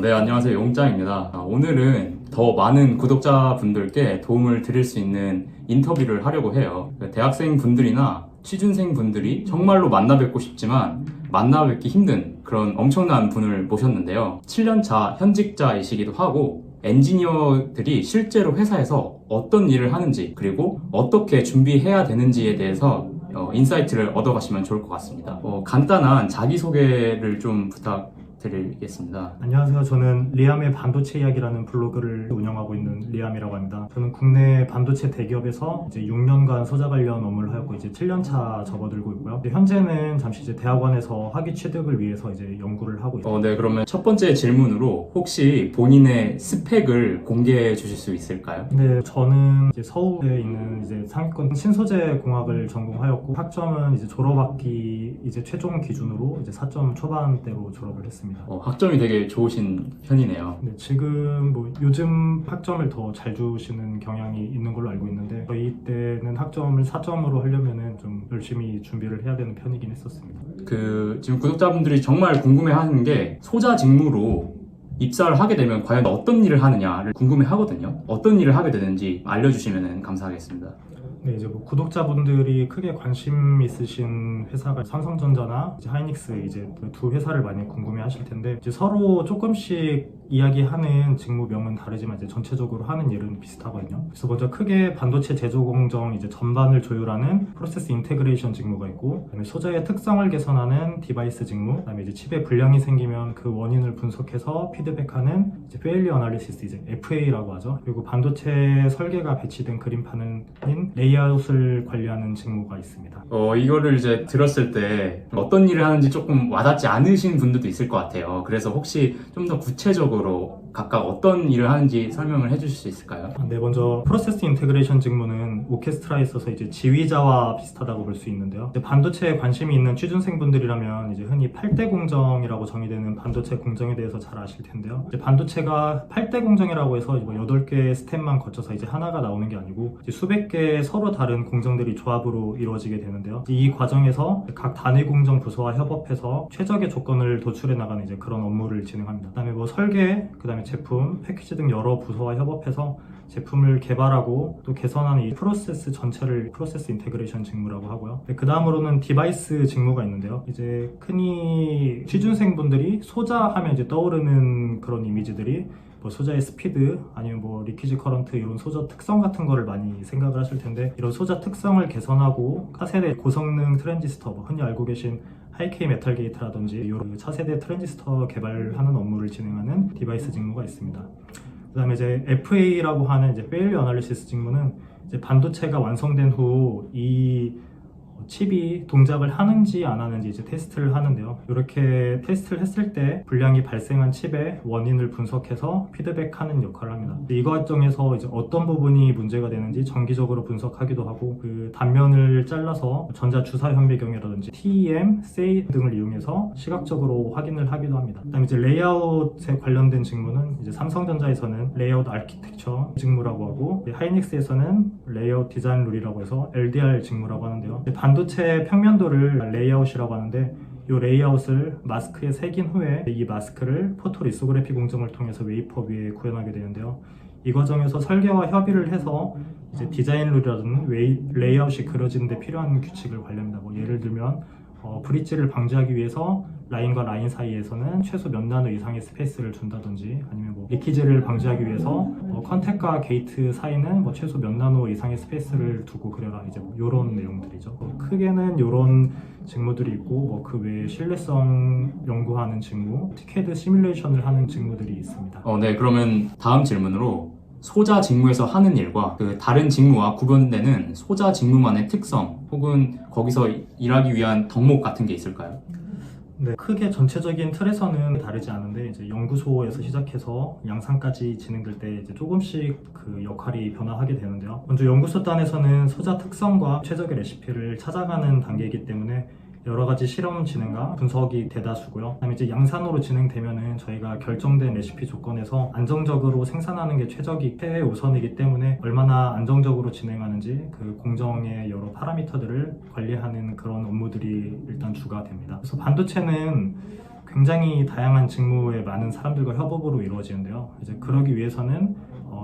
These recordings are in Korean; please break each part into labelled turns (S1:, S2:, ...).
S1: 네, 안녕하세요. 용짱입니다. 오늘은 더 많은 구독자분들께 도움을 드릴 수 있는 인터뷰를 하려고 해요. 대학생 분들이나 취준생 분들이 정말로 만나 뵙고 싶지만 만나 뵙기 힘든 그런 엄청난 분을 모셨는데요. 7년차 현직자이시기도 하고 엔지니어들이 실제로 회사에서 어떤 일을 하는지 그리고 어떻게 준비해야 되는지에 대해서 인사이트를 얻어가시면 좋을 것 같습니다. 간단한 자기소개를 좀 부탁드리겠습니다.
S2: 안녕하세요. 저는 리암의 반도체 이야기라는 블로그를 운영하고 있는 리암이라고 합니다. 저는 국내 반도체 대기업에서 이제 6년간 소자 관련 업무를 하였고 이제 7년차 접어들고 있고요. 현재는 잠시 이제 대학원에서 학위 취득을 위해서 이제 연구를 하고 있습니다.
S1: 네, 그러면 첫 번째 질문으로 혹시 본인의 스펙을 공개해 주실 수 있을까요?
S2: 네, 저는 이제 서울에 있는 이제 상위권 신소재 공학을 전공하였고 학점은 이제 졸업학기 이제 최종 기준으로 이제 4점 초반대로 졸업을 했습니다.
S1: 학점이 되게 좋으신 편이네요.
S2: 네, 지금 뭐 요즘 학점을 더 잘 주시는 경향이 있는 걸로 알고 있는데 저희 때는 학점을 4점으로 하려면은 좀 열심히 준비를 해야 되는 편이긴 했었습니다.
S1: 지금 구독자분들이 정말 궁금해하는 게 소자 직무로 입사를 하게 되면 과연 어떤 일을 하느냐를 궁금해 하거든요. 어떤 일을 하게 되는지 알려주시면 감사하겠습니다.
S2: 네, 이제 뭐 구독자분들이 크게 관심 있으신 회사가 삼성전자나 이제 하이닉스 이제 그 두 회사를 많이 궁금해 하실 텐데 이제 서로 조금씩 이야기하는 직무명은 다르지만 이제 전체적으로 하는 일은 비슷하거든요. 그래서 먼저 크게 반도체 제조 공정 이제 전반을 조율하는 프로세스 인테그레이션 직무가 있고 그다음에 소재의 특성을 개선하는 디바이스 직무, 그다음에 이제 칩에 불량이 생기면 그 원인을 분석해서 피드백하는 이제 페일리어 어널리시스 이제 FA라고 하죠. 그리고 반도체 설계가 배치된 그림판인 레이아웃을 관리하는 직무가 있습니다.
S1: 이거를 이제 들었을 때 어떤 일을 하는지 조금 와닿지 않으신 분들도 있을 것 같아요. 그래서 혹시 좀 더 구체적으로 각각 어떤 일을 하는지 설명을 해주실 수 있을까요?
S2: 네, 먼저 프로세스 인테그레이션 직무는 오케스트라에 있어서 이제 지휘자와 비슷하다고 볼 수 있는데요. 반도체에 관심이 있는 취준생분들이라면 이제 흔히 8대 공정이라고 정의되는 반도체 공정에 대해서 잘 아실 텐데요. 이제 반도체가 8대 공정이라고 해서 뭐 8개의 스텝만 거쳐서 이제 하나가 나오는 게 아니고 이제 수백 개의 서로 다른 공정들이 조합으로 이루어지게 되는데요. 이 과정에서 각 단위 공정 부서와 협업해서 최적의 조건을 도출해 나가는 이제 그런 업무를 진행합니다. 그다음에 뭐 설계, 그다음에 제품, 패키지 등 여러 부서와 협업해서 제품을 개발하고 또 개선하는 이 프로세스 전체를 프로세스 인테그레이션 직무라고 하고요. 그 다음으로는 디바이스 직무가 있는데요. 이제 흔히 취준생분들이 소자 하면 이제 떠오르는 그런 이미지들이 뭐 소자의 스피드 아니면 뭐 리퀴지 커런트 이런 소자 특성 같은 거를 많이 생각을 하실 텐데 이런 소자 특성을 개선하고 차세대 고성능 트랜지스터 뭐 흔히 알고 계신 하이케이 메탈 게이트라든지 이런 차세대 트랜지스터 개발하는 업무를 진행하는 디바이스 직무가 있습니다. 그다음에 이제 FA라고 하는 이제 페일리어 어널리시스 직무는 이제 반도체가 완성된 후 이 칩이 동작을 하는지 안 하는지 이제 테스트를 하는데요. 이렇게 테스트를 했을 때 불량이 발생한 칩의 원인을 분석해서 피드백하는 역할을 합니다. 이 과정에서 이제 어떤 부분이 문제가 되는지 정기적으로 분석하기도 하고 그 단면을 잘라서 전자 주사 현미경이라든지 TEM, SEI 등을 이용해서 시각적으로 확인을 하기도 합니다. 그다음에 이제 레이아웃에 관련된 직무는 이제 삼성전자에서는 레이아웃 아키텍처 직무라고 하고 하이닉스에서는 레이아웃 디자인 룰이라고 해서 LDR 직무라고 하는데요. 반도체 평면도를 레이아웃이라고 하는데 이 레이아웃을 마스크에 새긴 후에 이 마스크를 포토 리소그래피 공정을 통해서 웨이퍼 위에 구현하게 되는데요. 이 과정에서 설계와 협의를 해서 이제 디자인 룰이라든 레이아웃이 그려지는 데 필요한 규칙을 관리합니다. 뭐 예를 들면 브릿지를 방지하기 위해서 라인과 라인 사이에서는 최소 몇 나노 이상의 스페이스를 준다든지 아니면 뭐 리키지를 방지하기 위해서 컨택과 게이트 사이는 뭐 최소 몇 나노 이상의 스페이스를 두고 그려라 이제 뭐 이런 내용들이죠. 크게는 이런 직무들이 있고 뭐 그 외에 신뢰성 연구하는 직무, 티켓 시뮬레이션을 하는 직무들이 있습니다.
S1: 네, 그러면 다음 질문으로 소자 직무에서 하는 일과 그 다른 직무와 구분되는 소자 직무만의 특성 혹은 거기서 일하기 위한 덕목 같은 게 있을까요?
S2: 네, 크게 전체적인 틀에서는 다르지 않은데 이제 연구소에서 시작해서 양산까지 진행될 때 이제 조금씩 그 역할이 변화하게 되는데요. 먼저 연구소 단에서는 소자 특성과 최적의 레시피를 찾아가는 단계이기 때문에 여러 가지 실험 진행과 분석이 대다수고요. 그다음에 이제 양산으로 진행되면은 저희가 결정된 레시피 조건에서 안정적으로 생산하는 게 최우선이기 때문에 얼마나 안정적으로 진행하는지 그 공정의 여러 파라미터들을 관리하는 그런 업무들이 일단 주가 됩니다. 그래서 반도체는 굉장히 다양한 직무에 많은 사람들과 협업으로 이루어지는데요. 이제 그러기 위해서는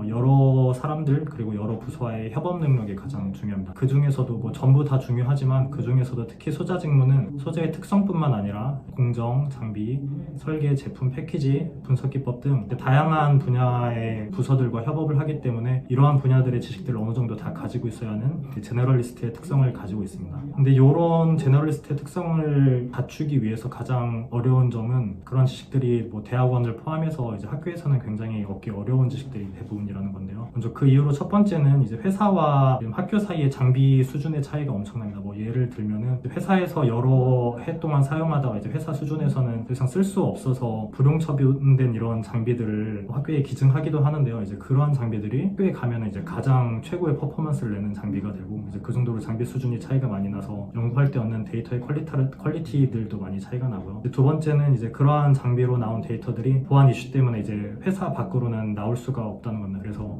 S2: 여러 사람들 그리고 여러 부서와의 협업 능력이 가장 중요합니다. 그 중에서도 뭐 전부 다 중요하지만 그 중에서도 특히 소자 직무는 소재의 특성뿐만 아니라 공정, 장비, 설계, 제품, 패키지, 분석 기법 등 다양한 분야의 부서들과 협업을 하기 때문에 이러한 분야들의 지식들을 어느 정도 다 가지고 있어야 하는 제너럴리스트의 특성을 가지고 있습니다. 근데 이런 제너럴리스트의 특성을 갖추기 위해서 가장 어려운 점은 그런 지식들이 뭐 대학원을 포함해서 이제 학교에서는 굉장히 얻기 어려운 지식들이 대부분이라는 건데요. 먼저 그 이유로 첫 번째는 이제 회사와 학교 사이의 장비 수준의 차이가 엄청납니다. 뭐 예를 들면은 회사에서 여러 해 동안 사용하다가 이제 회사 수준에서는 더 이상 쓸 수 없어서 불용 처분된 이런 장비들을 학교에 기증하기도 하는데요. 이제 그러한 장비들이 학교에 가면은 이제 가장 최고의 퍼포먼스를 내는 장비가 되고 이제 그 정도로 장비 수준이 차이가 많이 나서 연구할 때 얻는 데이터의 퀄리티들도 많이 차이가 나고요. 두 번째는 이제 그러한 장비로 나온 데이터들이 보안 이슈 때문에 이제 회사 밖으로는 나올 수가 없다는 겁니다. 그래서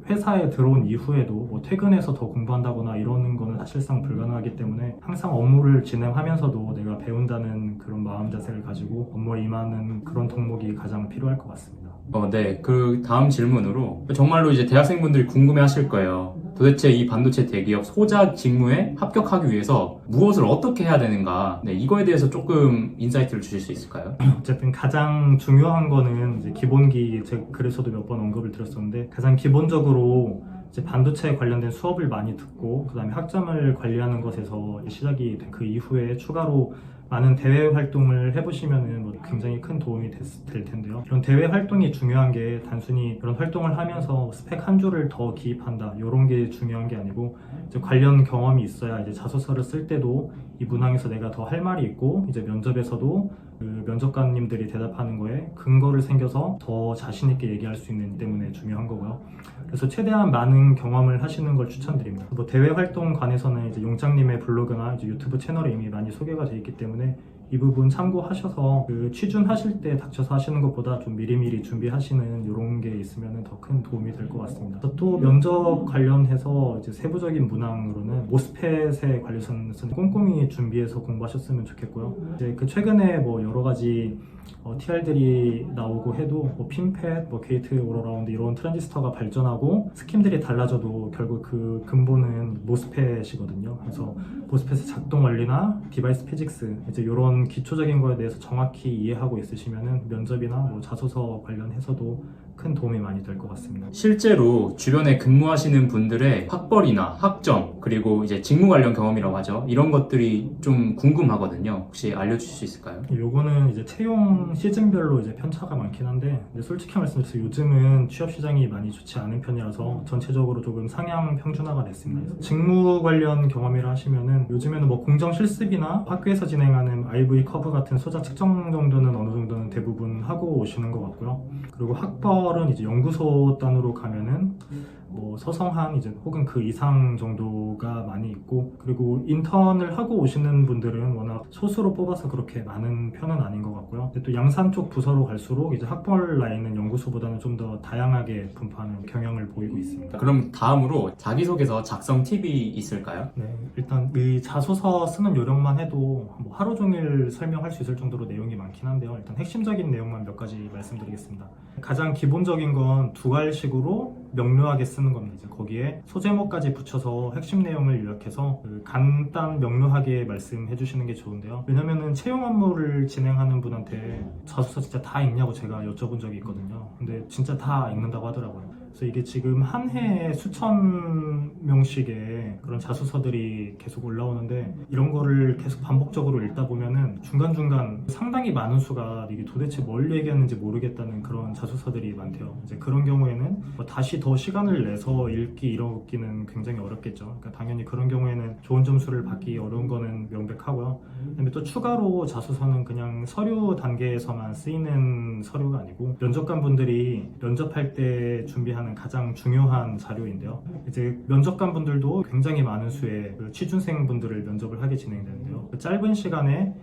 S2: 회사에 들어온 이후에도 뭐 퇴근해서 더 공부한다거나 이러는 거는 사실상 불가능하기 때문에 항상 업무를 진행하면서도 내가 배운다는 그런 마음 자세를 가지고 업무에 임하는 그런 덕목이 가장 필요할 것 같습니다.
S1: 네. 그 다음 질문으로 정말로 이제 대학생분들이 궁금해 하실 거예요. 도대체 이 반도체 대기업 소자 직무에 합격하기 위해서 무엇을 어떻게 해야 되는가? 네, 이거에 대해서 조금 인사이트를 주실 수 있을까요?
S2: 어쨌든 가장 중요한 거는 이제 기본기, 제가 글에서도 몇 번 언급을 드렸었는데 가장 기본적으로 이제 반도체에 관련된 수업을 많이 듣고 그 다음에 학점을 관리하는 것에서 시작이 된 그 이후에 추가로 많은 대외 활동을 해보시면은 뭐 굉장히 큰 도움이 될 텐데요. 이런 대외 활동이 중요한 게 단순히 그런 활동을 하면서 스펙 한 줄을 더 기입한다 이런 게 중요한 게 아니고 이제 관련 경험이 있어야 이제 자소서를 쓸 때도 이 문항에서 내가 더 할 말이 있고 이제 면접에서도 그 면접관님들이 대답하는 거에 근거를 생겨서 더 자신 있게 얘기할 수 있는 때문에 중요한 거고요. 그래서 최대한 많은 경험을 하시는 걸 추천드립니다. 뭐 대외 활동 관해서는 이제 용장님의 블로그나 이제 유튜브 채널에 이미 많이 소개가 되어 있기 때문에 이 부분 참고하셔서 그 취준하실 때 닥쳐서 하시는 것보다 좀 미리미리 준비하시는 이런 게 있으면 더 큰 도움이 될 것 같습니다. 또 면접 관련해서 이제 세부적인 문항으로는 모스펫에 관련해서는 꼼꼼히 준비해서 공부하셨으면 좋겠고요. 이제 그 최근에 뭐 여러 가지 TR들이 나오고 해도 뭐 핀팻, 뭐 게이트 오러라운드 이런 트랜지스터가 발전하고 스킴들이 달라져도 결국 그 근본은 모스펫이거든요. 그래서 모스펫의 작동 원리나 디바이스 피직스 이제 이런 기초적인 거에 대해서 정확히 이해하고 있으시면은 면접이나 뭐 자소서 관련해서도 큰 도움이 많이 될 것 같습니다.
S1: 실제로 주변에 근무하시는 분들의 학벌이나 학점 그리고 이제 직무 관련 경험이라고 하죠. 이런 것들이 좀 궁금하거든요. 혹시 알려주실 수 있을까요?
S2: 요거는 이제 채용 시즌별로 이제 편차가 많긴 한데 근데 솔직히 말씀드려서 요즘은 취업 시장이 많이 좋지 않은 편이라서 전체적으로 조금 상향 평준화가 됐습니다. 그래서 직무 관련 경험이라 하시면은 요즘에는 뭐 공정 실습이나 학교에서 진행하는 IV 커브 같은 소자 측정 정도는 어느 정도는 대부분 하고 오시는 것 같고요. 그리고 학벌은 이제 연구소 단으로 가면은 뭐 서성한 이제 혹은 그 이상 정도가 많이 있고 그리고 인턴을 하고 오시는 분들은 워낙 소수로 뽑아서 그렇게 많은 편은 아닌 것 같고요. 근데 또 양산 쪽 부서로 갈수록 이제 학벌 라인은 연구소보다는 좀 더 다양하게 분포하는 경향을 보이고 있습니다.
S1: 그럼 다음으로 자기소개서 작성 팁이 있을까요?
S2: 네, 일단 이 자소서 쓰는 요령만 해도 뭐 하루 종일 설명할 수 있을 정도로 내용이 많긴 한데요. 일단 핵심적인 내용만 몇 가지 말씀드리겠습니다. 가장 기본적인 건 두 갈식으로 명료하게 쓰는 겁니다. 이제 거기에 소제목까지 붙여서 핵심 내용을 요약해서 간단 명료하게 말씀해 주시는 게 좋은데요. 왜냐면은 채용 업무를 진행하는 분한테 자소서 진짜 다 읽냐고 제가 여쭤본 적이 있거든요. 근데 진짜 다 읽는다고 하더라고요. 그래서 이게 지금 한 해에 수천 명씩의 그런 자소서들이 계속 올라오는데 이런 거를 계속 반복적으로 읽다 보면은 중간중간 상당히 많은 수가 이게 도대체 뭘 얘기하는지 모르겠다는 그런 자소서들이 많대요. 이제 그런 경우에는 뭐 다시 더 시간을 내서 읽기 이러기는 굉장히 어렵겠죠. 그러니까 당연히 그런 경우에는 좋은 점수를 받기 어려운 거는 명백하고요. 그다음에 또 추가로 자소서는 그냥 서류 단계에서만 쓰이는 서류가 아니고 면접관 분들이 면접할 때 준비하는 가장 중요한 자료인데요. 이제 면접관 분들도 굉장히 많은 수의 취준생 분들을 면접을 하게 진행되는데요. 짧은 시간에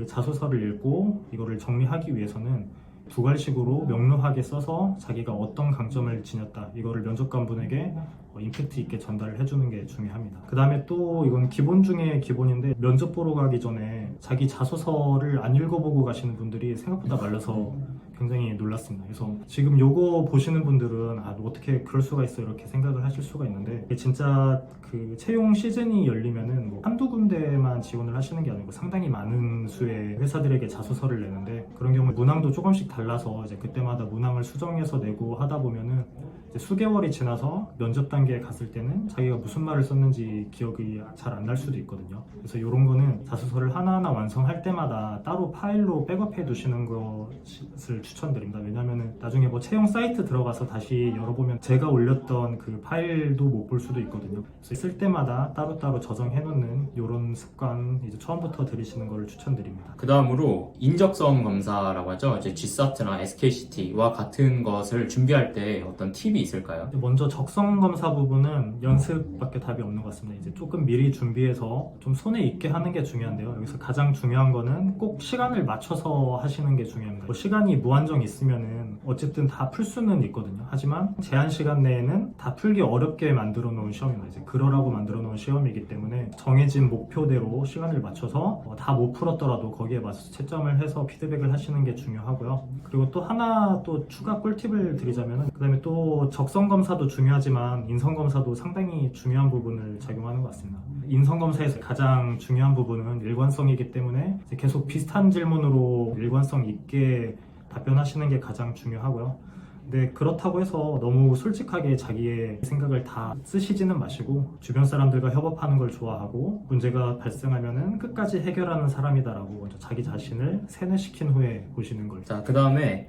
S2: 자소서를 읽고 이거를 정리하기 위해서는 두 갈식으로 명료하게 써서 자기가 어떤 강점을 지녔다 이거를 면접관분에게 임팩트 있게 전달을 해주는 게 중요합니다. 그 다음에 또 이건 기본 중에 기본인데 면접 보러 가기 전에 자기 자소서를 안 읽어보고 가시는 분들이 생각보다 많아서 굉장히 놀랐습니다. 그래서 지금 요거 보시는 분들은 어떻게 그럴 수가 있어 이렇게 생각을 하실 수가 있는데 진짜 그 채용 시즌이 열리면은 뭐 한두 군데만 지원을 하시는 게 아니고 상당히 많은 수의 회사들에게 자소서를 내는데 그런 경우에 문항도 조금씩 달라서 이제 그때마다 문항을 수정해서 내고 하다 보면은 이제 수개월이 지나서 면접 단계에 갔을 때는 자기가 무슨 말을 썼는지 기억이 잘 안 날 수도 있거든요. 그래서 이런 거는 자소서를 하나하나 완성할 때마다 따로 파일로 백업해 두시는 것을 추천드립니다. 왜냐면은 나중에 뭐 채용 사이트 들어가서 다시 열어보면 제가 올렸던 그 파일도 못 볼 수도 있거든요. 그래서 쓸 때마다 따로따로 저장해 놓는 이런 습관 이제 처음부터 들이시는 걸 추천드립니다.
S1: 그 다음으로 인적성 검사라고 하죠. 이제 GSAT나 SKCT와 같은 것을 준비할 때 어떤 팁이 있을까요?
S2: 먼저 적성 검사 부분은 연습밖에 답이 없는 것 같습니다. 이제 조금 미리 준비해서 좀 손에 익게 하는 게 중요한데요. 여기서 가장 중요한 거는 꼭 시간을 맞춰서 하시는 게 중요합니다. 뭐 시간이 무한정 있으면은 어쨌든 다 풀 수는 있거든요. 하지만 제한 시간 내에는 다 풀기 어렵게 만들어 놓은 시험입니다. 이제 그러라고 만들어 놓은 시험이기 때문에 정해진 목표대로 시간을 맞춰서 다 못 풀었더라도 거기에 맞춰서 채점을 해서 피드백을 하시는 게 중요하고요. 그리고 또 하나 또 추가 꿀팁을 드리자면은 그다음에 또 적성 검사도 중요하지만 인성 검사도 상당히 중요한 부분을 작용하는 것 같습니다. 인성 검사에서 가장 중요한 부분은 일관성이기 때문에 이제 계속 비슷한 질문으로 일관성 있게 답변하시는 게 가장 중요하고요. 근데 그렇다고 해서 너무 솔직하게 자기의 생각을 다 쓰시지는 마시고 주변 사람들과 협업하는 걸 좋아하고 문제가 발생하면은 끝까지 해결하는 사람이다라고 먼저 자기 자신을 세뇌시킨 후에 보시는 걸.
S1: 자, 그 다음에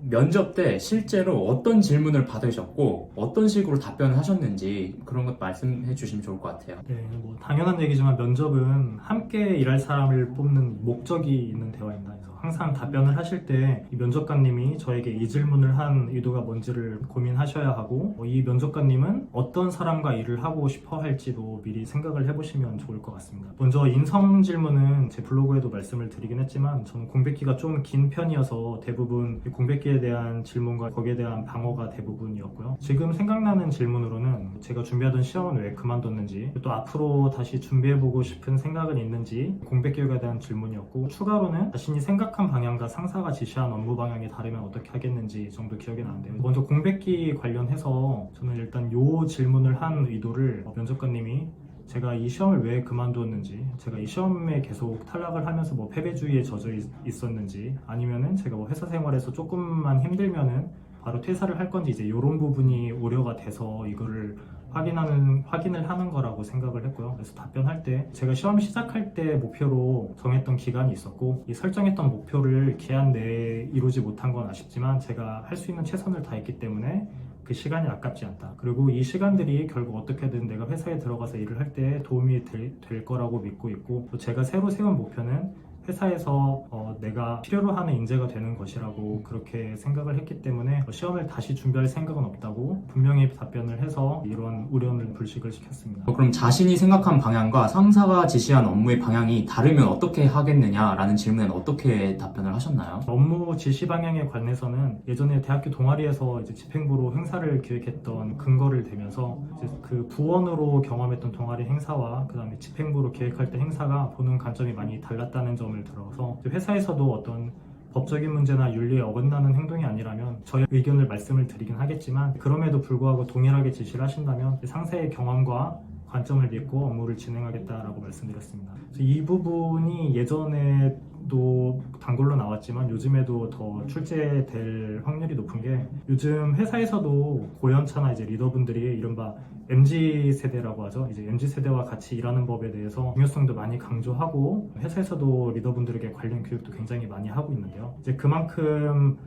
S1: 면접 때 실제로 어떤 질문을 받으셨고 어떤 식으로 답변을 하셨는지 그런 것 말씀해 주시면 좋을 것 같아요.
S2: 네, 뭐 당연한 얘기지만 면접은 함께 일할 사람을 뽑는 목적이 있는 대화입니다. 그래서 항상 답변을 하실 때 이 면접관님이 저에게 이 질문을 한 의도가 뭔지를 고민하셔야 하고 이 면접관님은 어떤 사람과 일을 하고 싶어 할지도 미리 생각을 해보시면 좋을 것 같습니다. 먼저 인성 질문은 제 블로그에도 말씀을 드리긴 했지만 저는 공백기가 좀 긴 편이어서 대부분 공백기에 대한 질문과 거기에 대한 방어가 대부분이었고요. 지금 생각나는 질문으로는 제가 준비하던 시험은 왜 그만뒀는지 또 앞으로 다시 준비해보고 싶은 생각은 있는지 공백기에 대한 질문이었고 추가로는 자신이 생각한 방향과 상사가 지시한 업무 방향이 다르면 어떻게 하겠는지 정도 기억이 나는데요. 먼저 공백기 관련해서 저는 일단 이 질문을 한 의도를 면접관님이 제가 이 시험을 왜 그만두었는지, 제가 이 시험에 계속 탈락을 하면서 뭐 패배주의에 져져 있었는지, 아니면은 제가 뭐 회사 생활에서 조금만 힘들면은 바로 퇴사를 할 건지 이제 이런 부분이 우려가 돼서 이거를 확인을 하는 거라고 생각을 했고요. 그래서 답변할 때 제가 시험 시작할 때 목표로 정했던 기간이 있었고 이 설정했던 목표를 기한 내에 이루지 못한 건 아쉽지만 제가 할 수 있는 최선을 다했기 때문에 그 시간이 아깝지 않다. 그리고 이 시간들이 결국 어떻게든 내가 회사에 들어가서 일을 할 때 도움이 될 거라고 믿고 있고 또 제가 새로 세운 목표는 회사에서 내가 필요로 하는 인재가 되는 것이라고 그렇게 생각을 했기 때문에 시험을 다시 준비할 생각은 없다고 분명히 답변을 해서 이런 우려를 불식을 시켰습니다.
S1: 그럼 자신이 생각한 방향과 상사가 지시한 업무의 방향이 다르면 어떻게 하겠느냐라는 질문에는 어떻게 답변을 하셨나요?
S2: 업무 지시 방향에 관해서는 예전에 대학교 동아리에서 이제 집행부로 행사를 기획했던 근거를 대면서 이제 그 부원으로 경험했던 동아리 행사와 그 다음에 집행부로 기획할 때 행사가 보는 관점이 많이 달랐다는 점을 들어서 회사에서도 어떤 법적인 문제나 윤리에 어긋나는 행동이 아니라면 저의 의견을 말씀을 드리긴 하겠지만 그럼에도 불구하고 동일하게 지시를 하신다면 상사의 경험과 관점을 믿고 업무를 진행하겠다라고 말씀드렸습니다. 이 부분이 예전에도 단골로 나왔지만 요즘에도 더 출제될 확률이 높은 게 요즘 회사에서도 고연차나 이제 리더분들이 이른바 MZ세대라고 하죠. 이제 MZ세대와 같이 일하는 법에 대해서 중요성도 많이 강조하고 회사에서도 리더분들에게 관련 교육도 굉장히 많이 하고 있는데요. 이제 그만큼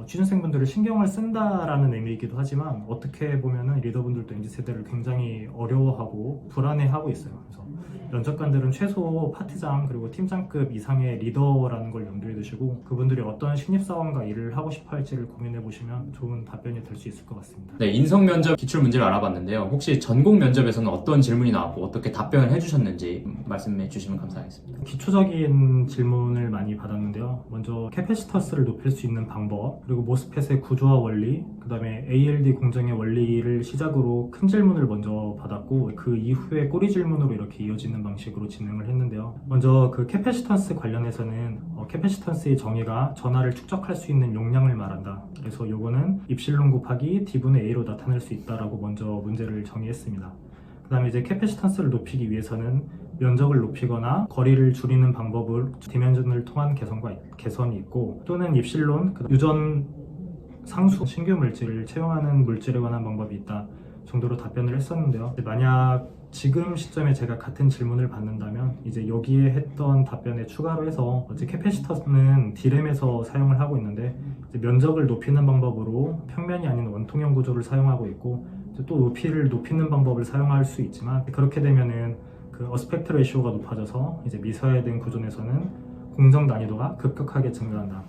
S2: 취준생분들을 신경을 쓴다라는 의미이기도 하지만 어떻게 보면은 리더분들도 MZ세대를 굉장히 어려워하고 불안해하고 있어요. 그래서 면접관들은 최소 파트장 그리고 팀장급 이상의 리더라는 걸 염두에 두시고 그분들이 어떤 신입사원과 일을 하고 싶어 할지를 고민해 보시면 좋은 답변이 될 수 있을 것 같습니다.
S1: 네, 인성 면접 기출 문제를 알아봤는데요. 혹시 전공 면접에서는 어떤 질문이 나왔고 어떻게 답변을 해주셨는지 말씀해 주시면 감사하겠습니다.
S2: 기초적인 질문을 많이 받았는데요. 먼저 캐패시터스를 높일 수 있는 방법, 그리고 모스펫의 구조와 원리, 그 다음에 ALD 공정의 원리를 시작으로 큰 질문을 먼저 받았고 그 이후에 꼬리 질문으로 이렇게 이어지는 방식으로 진행을 했는데요. 먼저 그 캐패시턴스 관련해서는 캐패시턴스의 정의가 전하를 축적할 수 있는 용량을 말한다. 그래서 요거는 입실론 곱하기 D분의 A로 나타낼 수 있다라고 먼저 문제를 정의했습니다. 그 다음에 이제 캐패시턴스를 높이기 위해서는 면적을 높이거나 거리를 줄이는 방법을 디멘전을 통한 개선이 있고 또는 입실론, 유전 상수 신규 물질을 채용하는 물질에 관한 방법이 있다 정도로 답변을 했었는데요. 만약 지금 시점에 제가 같은 질문을 받는다면 이제 여기에 했던 답변에 추가로 해서 어제 캐패시터는 D램에서 사용을 하고 있는데 이제 면적을 높이는 방법으로 평면이 아닌 원통형 구조를 사용하고 있고 또 높이를 높이는 방법을 사용할 수 있지만 그렇게 되면은 그 어스펙트 레이쇼가 높아져서 이제 미세화된 구조에서는 공정 난이도가 급격하게 증가한다.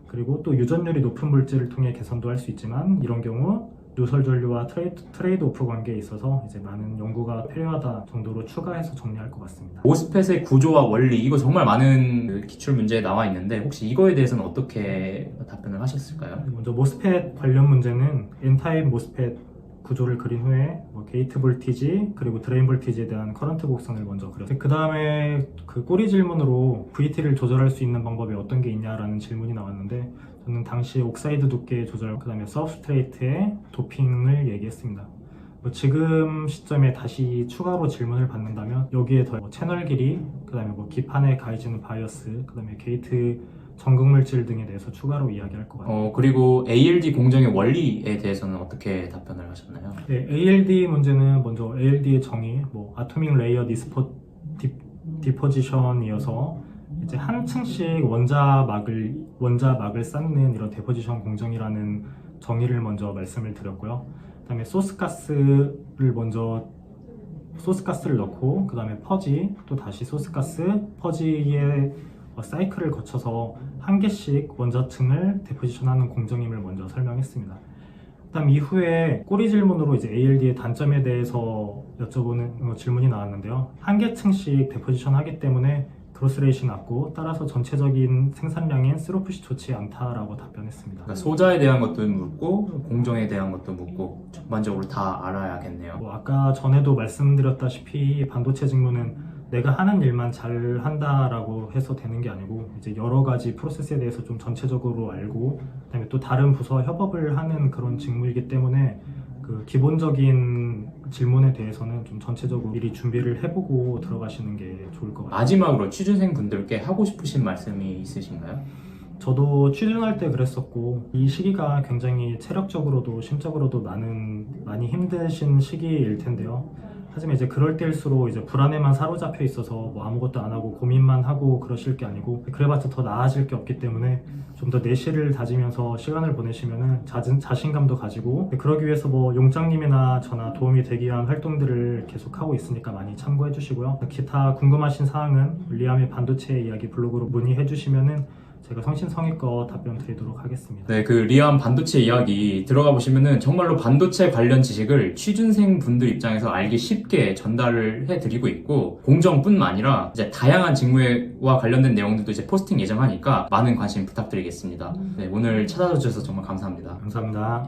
S2: 그리고 또 유전율이 높은 물질을 통해 개선도 할 수 있지만 이런 경우 누설 전류와 트레이드 오프 관계에 있어서 이제 많은 연구가 필요하다 정도로 추가해서 정리할 것 같습니다.
S1: 모스펫의 구조와 원리 이거 정말 많은 그 기출 문제에 나와 있는데 혹시 이거에 대해서는 어떻게 답변을 하셨을까요?
S2: 먼저 모스펫 관련 문제는 N타입 모스펫 구조를 그린 후에 게이트 볼티지 그리고 드레인 볼티지에 대한 커런트 곡선을 먼저 그렸어요. 그 다음에 그 꼬리 질문으로 VT를 조절할 수 있는 방법이 어떤 게 있냐라는 질문이 나왔는데 저는 당시 옥사이드 두께 조절, 그 다음에 서브스트레이트의 도핑을 얘기했습니다. 지금 시점에 다시 추가로 질문을 받는다면 여기에 더 채널 길이, 그 다음에 기판에 가해지는 바이어스, 그 다음에 게이트 전극물질 등에 대해서 추가로 이야기할 것 같아요.
S1: 그리고 ALD 공정의 원리에 대해서는 어떻게 답변을 하셨나요?
S2: 네, ALD 문제는 먼저 ALD의 정의, 아토믹 레이어 디포지션이어서 이제 한 층씩 원자막을 쌓는 이런 데포지션 공정이라는 정의를 먼저 말씀을 드렸고요. 그다음에 소스가스를 넣고 그다음에 퍼지, 또 다시 소스가스, 퍼지의 사이클을 거쳐서 한 개씩 원자층을 데포지션하는 공정임을 먼저 설명했습니다. 그다음 이후에 꼬리 질문으로 이제 ALD의 단점에 대해서 여쭤보는 질문이 나왔는데요. 한 개층씩 데포지션 하기 때문에 그로스레이시 낮고 따라서 전체적인 생산량인 스로풋이 좋지 않다라고 답변했습니다.
S1: 그러니까 소자에 대한 것도 묻고 공정에 대한 것도 묻고 전반적으로 다 알아야겠네요.
S2: 아까 전에도 말씀드렸다시피 반도체 직무는 내가 하는 일만 잘 한다라고 해서 되는 게 아니고 이제 여러 가지 프로세스에 대해서 좀 전체적으로 알고 그다음에 또 다른 부서와 협업을 하는 그런 직무이기 때문에 그 기본적인 질문에 대해서는 좀 전체적으로 미리 준비를 해보고 들어가시는 게 좋을 것 같아요.
S1: 마지막으로 취준생 분들께 하고 싶으신 말씀이 있으신가요?
S2: 저도 취준할 때 그랬었고 이 시기가 굉장히 체력적으로도 심적으로도 많이 힘드신 시기일 텐데요. 하지만 이제 그럴 때일수록 이제 불안에만 사로잡혀 있어서 아무것도 안 하고 고민만 하고 그러실 게 아니고 그래봤자 더 나아질 게 없기 때문에 좀 더 내실을 다지면서 시간을 보내시면은 자신감도 가지고 그러기 위해서 용장님이나 저나 도움이 되기 위한 활동들을 계속 하고 있으니까 많이 참고해 주시고요. 기타 궁금하신 사항은 리암의 반도체 이야기 블로그로 문의해 주시면은 제가 성심성의껏 답변 드리도록 하겠습니다.
S1: 네, 그 리암 반도체 이야기 들어가 보시면은 정말로 반도체 관련 지식을 취준생 분들 입장에서 알기 쉽게 전달을 해드리고 있고 공정뿐만 아니라 이제 다양한 직무와 관련된 내용들도 이제 포스팅 예정하니까 많은 관심 부탁드리겠습니다. 네, 오늘 찾아주셔서 정말 감사합니다.
S2: 감사합니다.